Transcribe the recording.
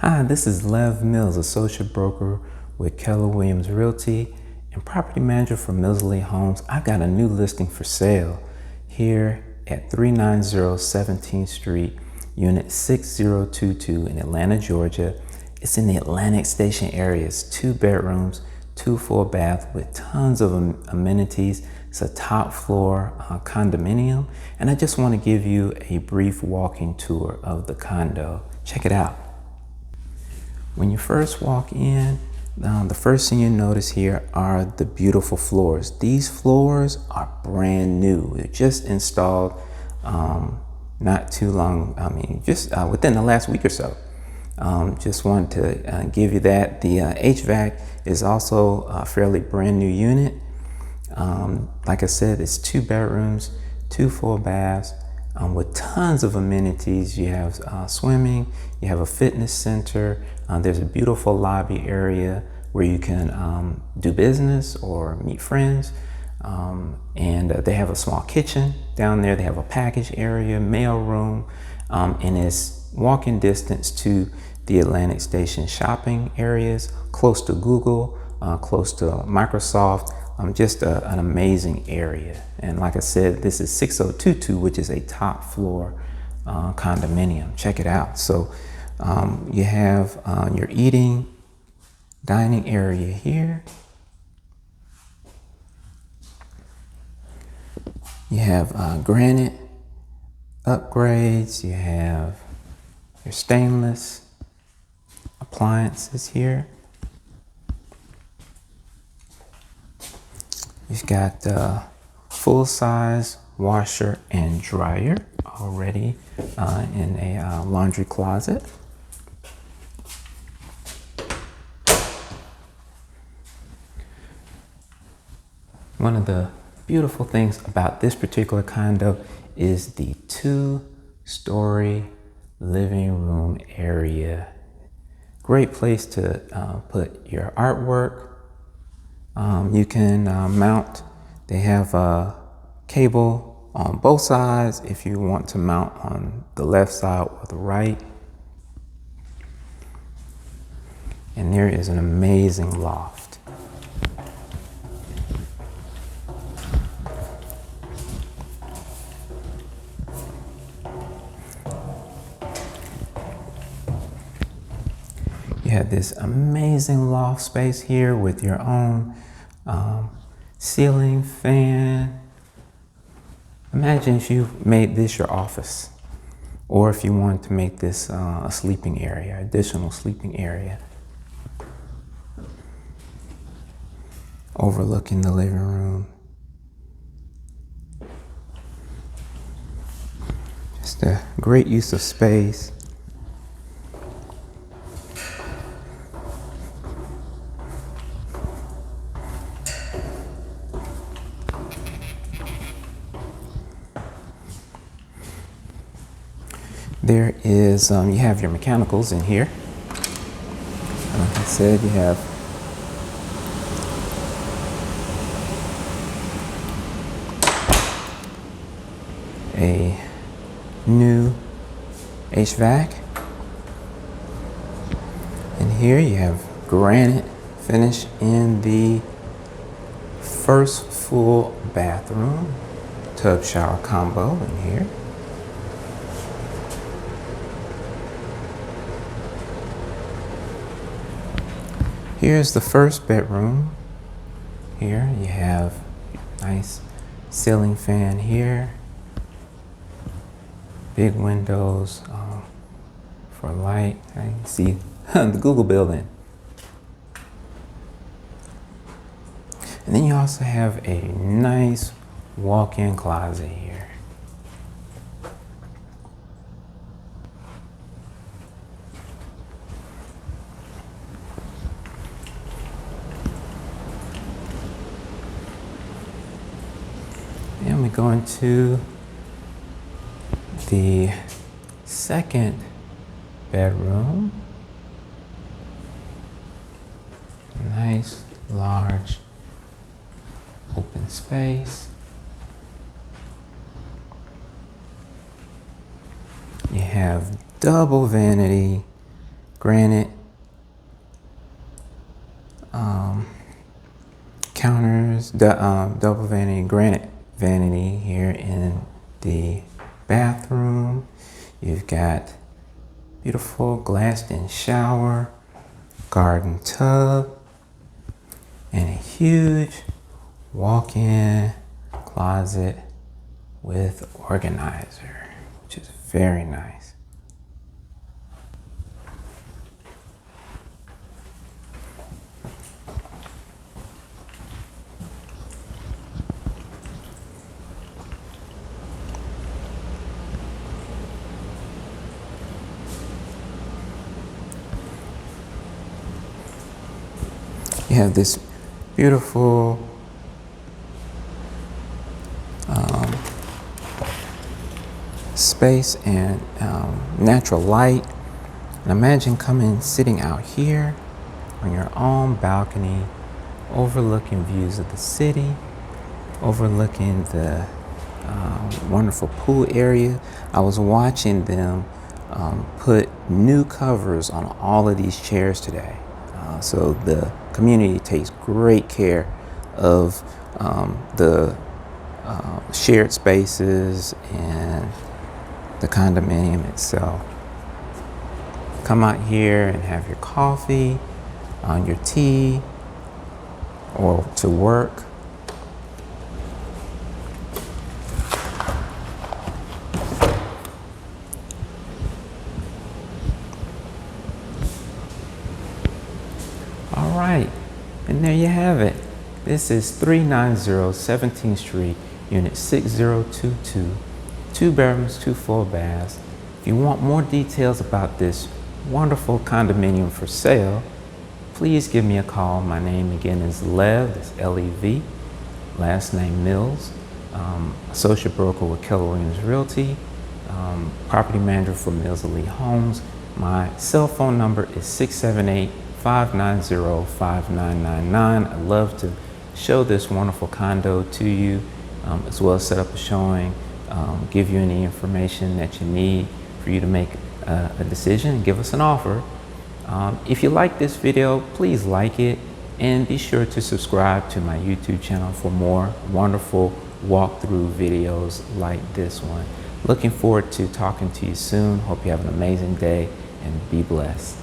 Hi, this is Lev Mills, Associate Broker with Keller Williams Realty and Property Manager for Millsley Homes. I got a new listing for sale here at 390 17th Street, Unit 6022 in Atlanta, Georgia. It's in the Atlantic Station area. It's 2 bedrooms, 2 full bath with tons of amenities. It's a top floor condominium, and I just want to give you a brief walking tour of the condo. Check it out. When you first walk in, the first thing you notice here are the beautiful floors. These floors are brand new. They're just installed not too long, just within the last week or so. Just wanted to give you that. The HVAC is also a fairly brand new unit. Like I said, it's 2 bedrooms, 2 full baths, with tons of amenities. You have swimming, you have a fitness center, there's a beautiful lobby area where you can do business or meet friends, and they have a small kitchen down there. They have a package area, mail room, and it's walking distance to the Atlantic Station shopping areas, close to Google, close to Microsoft. Just an amazing area. And like I said, this is 6022, which is a top floor condominium. Check it out. So you have your dining area here. You have granite upgrades. You have your stainless appliances here. You've got full-size washer and dryer already in a laundry closet. One of the beautiful things about this particular condo is the 2-story living room area. Great place to put your artwork. You can mount, they have a cable on both sides if you want to mount on the left side or the right. And there is an amazing loft. You have this amazing loft space here with your own ceiling fan. Imagine if you made this your office, or if you wanted to make this a sleeping area, additional sleeping area, overlooking the living room. Just a great use of space. There is, you have your mechanicals in here. Like I said, you have a new HVAC. And here you have granite finish in the first full bathroom, tub shower combo in here. Here's the first bedroom. Here you have nice ceiling fan here. Big windows for light. You can see the Google building. And then you also have a nice walk-in closet here. And we go into the second bedroom. Nice, large, open space. You have double vanity, granite counters, double vanity, granite vanity here in the bathroom. You've got beautiful glassed-in shower, garden tub, and a huge walk-in closet with organizer, which is very nice. You have this beautiful space and natural light. And imagine sitting out here on your own balcony, overlooking views of the city, overlooking the wonderful pool area. I was watching them put new covers on all of these chairs today. So the community takes great care of the shared spaces and the condominium itself. Come out here and have your coffee, on your tea, or to work. All right, and there you have it. This is 390 17th Street, Unit 6022, 2 bedrooms, 2 full baths. If you want more details about this wonderful condominium for sale, please give me a call. My name again is Lev, that's L-E-V, last name Mills, associate broker with Keller Williams Realty, property manager for Mills Elite Homes. My cell phone number is 678-590-5999. I'd love to show this wonderful condo to you, as well as set up a showing, give you any information that you need for you to make a decision and give us an offer. If you like this video, please like it and be sure to subscribe to my YouTube channel for more wonderful walkthrough videos like this one. Looking forward to talking to you soon. Hope you have an amazing day and be blessed.